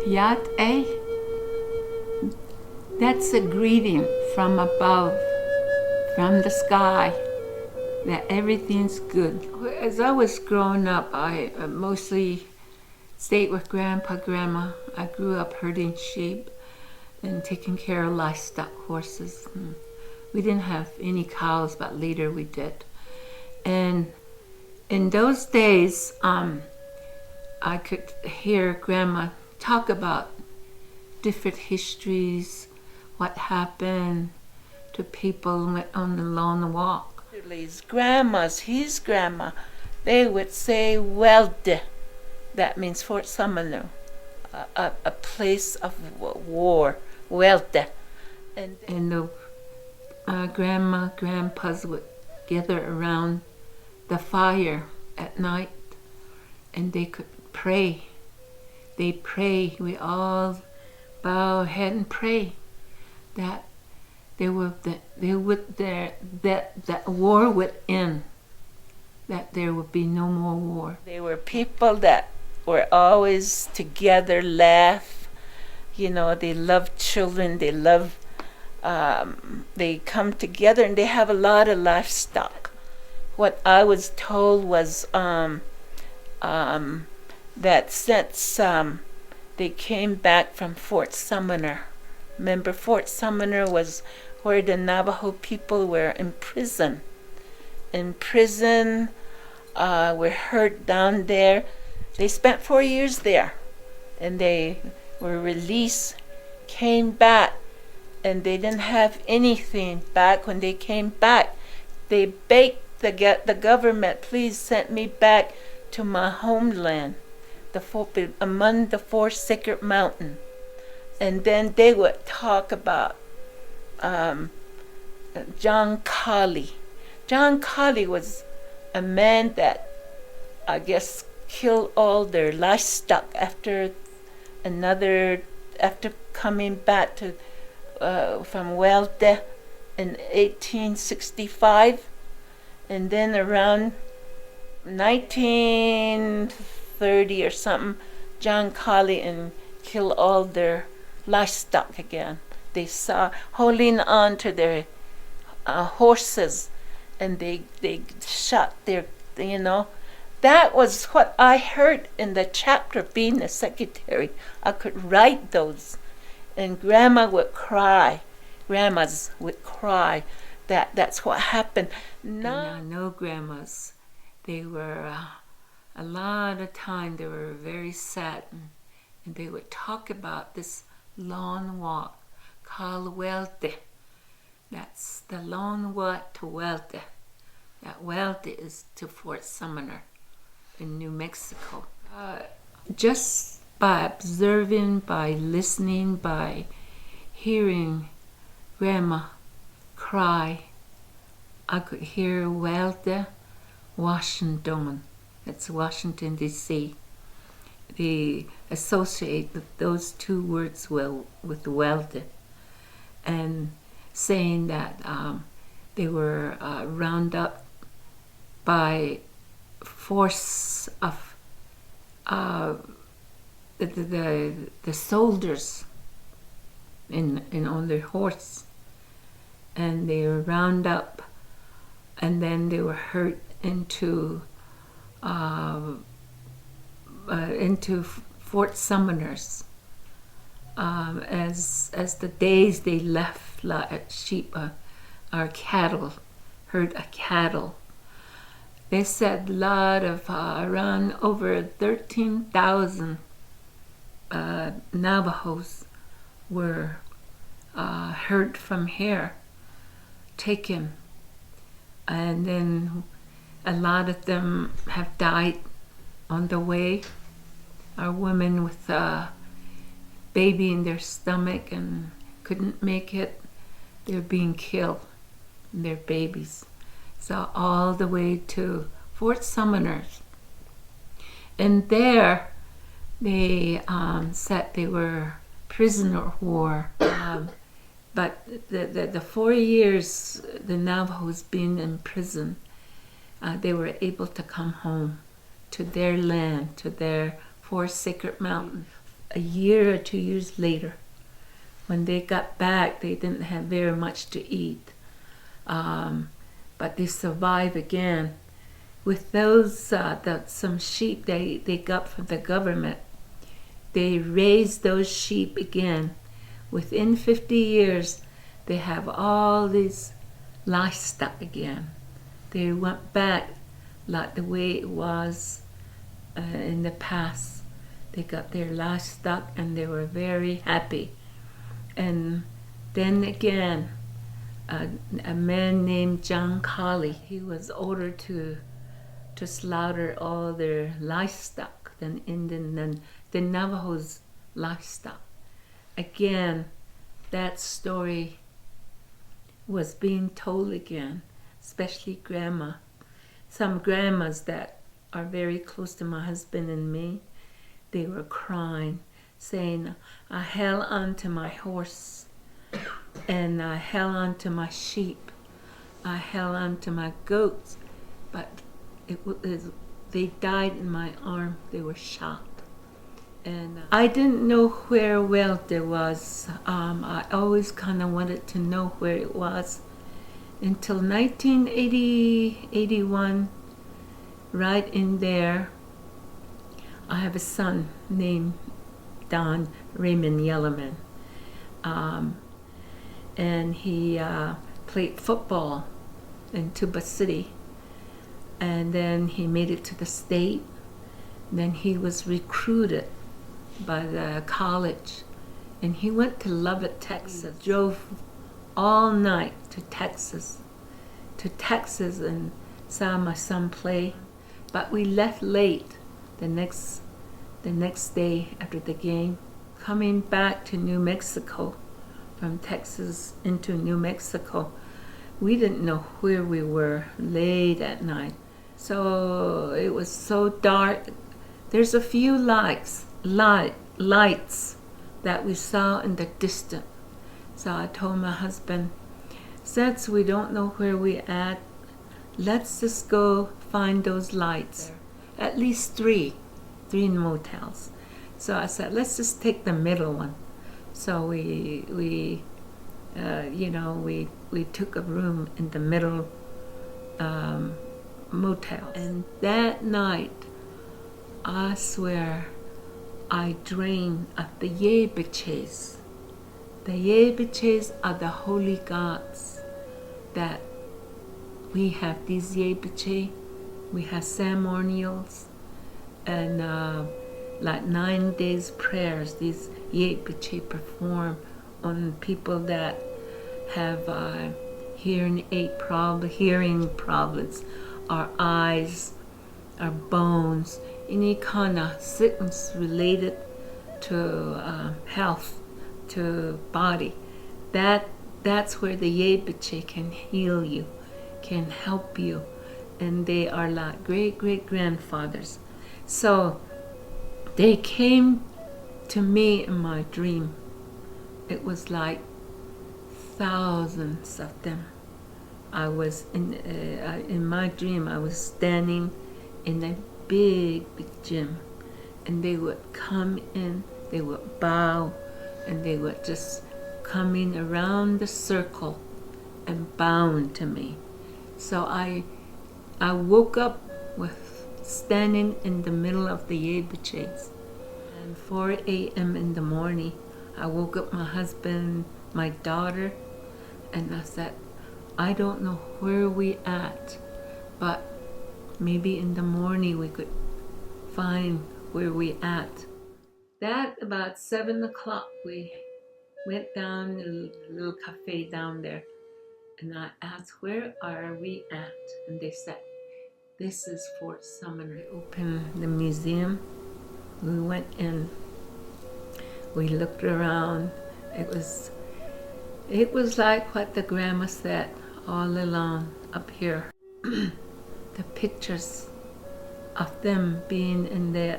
Yat eh? That's a greeting from above, from the sky, that everything's good. As I was growing up, I mostly stayed with Grandpa, Grandma. I grew up herding sheep and taking care of livestock, horses. We didn't have any cows, but later we did. And in those days, I could hear Grandma talk about different histories, what happened to people on the long walk. His grandmas, his grandma, they would say Hweeldi. That means Fort Sumner, a place of war, Hweeldi. And the grandma, grandpas would gather around the fire at night, and they could pray. They pray. We all bow our head and pray that that war would end, that there would be no more war. They were people that were always together, laugh. You know, they love children. They love. They come together and they have a lot of livestock. What I was told was that since they came back from Fort Sumner, remember Fort Sumner was where the Navajo people were imprisoned. Were hurt down there. They spent 4 years there, and they were released, came back, and they didn't have anything back. When they came back, they begged the government, please send me back to my homeland, among the 4 sacred mountains. And then they would talk about John Collie. John Collie was a man that, I guess, killed all their livestock after coming back to from Hweeldi in 1865, and then around 1930 or something, John Collie and killed all their livestock again. They saw holding on to their horses, and they shot their, That was what I heard in the chapter. Being a secretary, I could write those, and Grandmas would cry. That's what happened. No grandmas. They were a lot of time. They were very sad, and they would talk about this long walk called Hweeldi. That's the long walk to Hweeldi. That Hweeldi is to Fort Sumner in New Mexico. Just by observing, by listening, by hearing Grandma cry, I could hear Hweeldi, Washington. That's Washington, D.C. They associate those 2 words with Hweeldi, and saying that they were rounded up by force of the soldiers on their horse, and they were rounded up, and then they were hurt into Fort Sumner's. As the days they left, like sheep or cattle, herd of cattle. They said a lot of around over 13,000 Navajos were herd from here, taken, and then a lot of them have died on the way. Our women with baby in their stomach and couldn't make it, they're being killed, their babies. So all the way to Fort Sumner. And there they said they were prisoner of war. But the 4 years the Navajos being in prison, they were able to come home to their land, to their 4 sacred mountains. a year or 2 years later. When they got back, they didn't have very much to eat. But they survived again. With those, some sheep they got from the government, they raised those sheep again. Within 50 years, they have all these livestock again. They went back like the way it was in the past. They got their livestock and they were very happy. And then again, a man named John Collie, he was ordered to slaughter all their livestock, the Navajo's livestock. Again, that story was being told again, especially grandma. Some grandmas that are very close to my husband and me, they were crying, saying, I held on to my horse, and I held on to my sheep, I held on to my goats, but they died in my arm. They were shot. And I didn't know where Hweeldi was. I always kind of wanted to know where it was. Until 1980, 81, right in there, I have a son named Don Raymond Yellowman. And he played football in Tuba City. And then he made it to the state. Then he was recruited by the college. And he went to Lovett, Texas. Drove all night to Texas and saw my son play. But we left late the next day after the game. Coming back to New Mexico, from Texas into New Mexico, we didn't know where we were late at night. So it was so dark. There's a few lights that we saw in the distance. So I told my husband, since we don't know where we're at, let's just go find those lights. At least three motels. So I said, let's just take the middle one. So we took a room in the middle motel. And that night, I swear, I dreamed of the Yebiches. The Yebiches are the holy gods that we have. These Yebiche, we have ceremonials and like 9 days prayers. These Yebiche perform on people that have hearing problems, our eyes, our bones, any kind of sickness related to health, to body. That's where the Yebiche can heal you, can help you, and they are like great-great-grandfathers. So they came to me in my dream. It was like thousands of them. I was in my dream. I was standing in a big gym, and they would come in. They would bow, and they would just coming around the circle and bowing to me. So I woke up with standing in the middle of the Yebiches. And 4 a.m. in the morning, I woke up my husband, my daughter, and I said, I don't know where we at, but maybe in the morning we could find where we at. That about 7 o'clock, we went down to a little cafe down there, and I asked, where are we at? And they said, this is Fort Sumner. They opened the museum. We went in. We looked around. It was like what the grandma said all along up here. The pictures of them being in a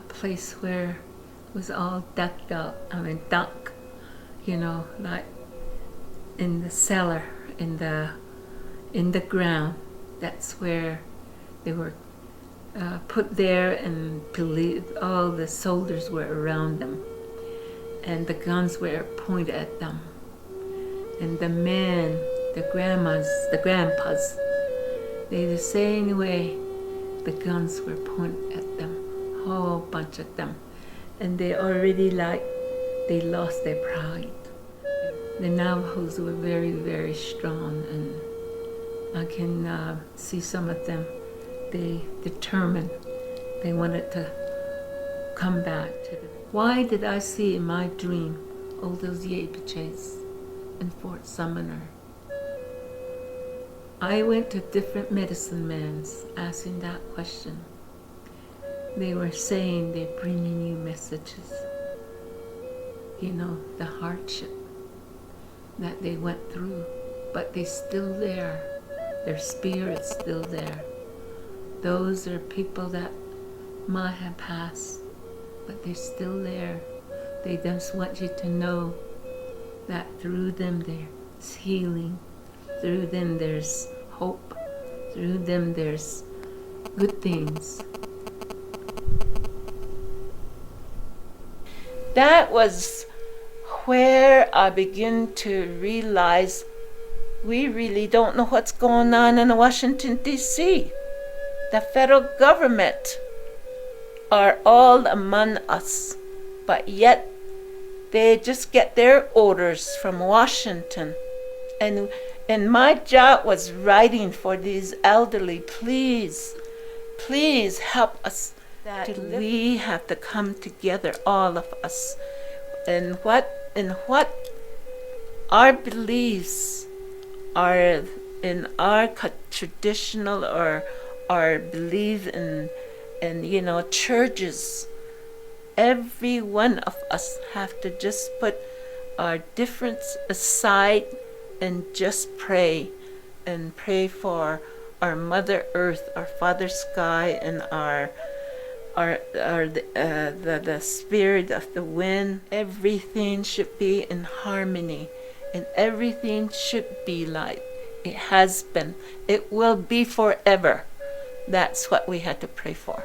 place where it was all ducked out. Duck, like in the cellar, in the ground. That's where they were put there, and all the soldiers were around them, and the guns were pointed at them. And the men, the grandmas, the grandpas, they the same way, the guns were pointed at them, a whole bunch of them. And they already they lost their pride. The Navajos were very, very strong, and I can see some of them, they determined, they wanted to come back to the... Why did I see in my dream all those Yepiches in Fort Sumner? I went to different medicine men asking that question. They were saying they're bringing you messages. You know, the hardship that they went through, but they're still there. Their spirit's still there. Those are people that might have passed, but they're still there. They just want you to know that through them there's healing. Through them there's hope. Through them there's good things. That was where I began to realize we really don't know what's going on in Washington, D.C. The federal government are all among us, but yet they just get their orders from Washington. And my job was writing for these elderly, please help us. We have to come together, all of us. And what our beliefs are in our traditional or our belief in churches. Every one of us have to just put our difference aside and just pray, and pray for our Mother Earth, our Father Sky, and the spirit of the wind. Everything should be in harmony, and everything should be like it has been. It will be forever. That's what we had to pray for.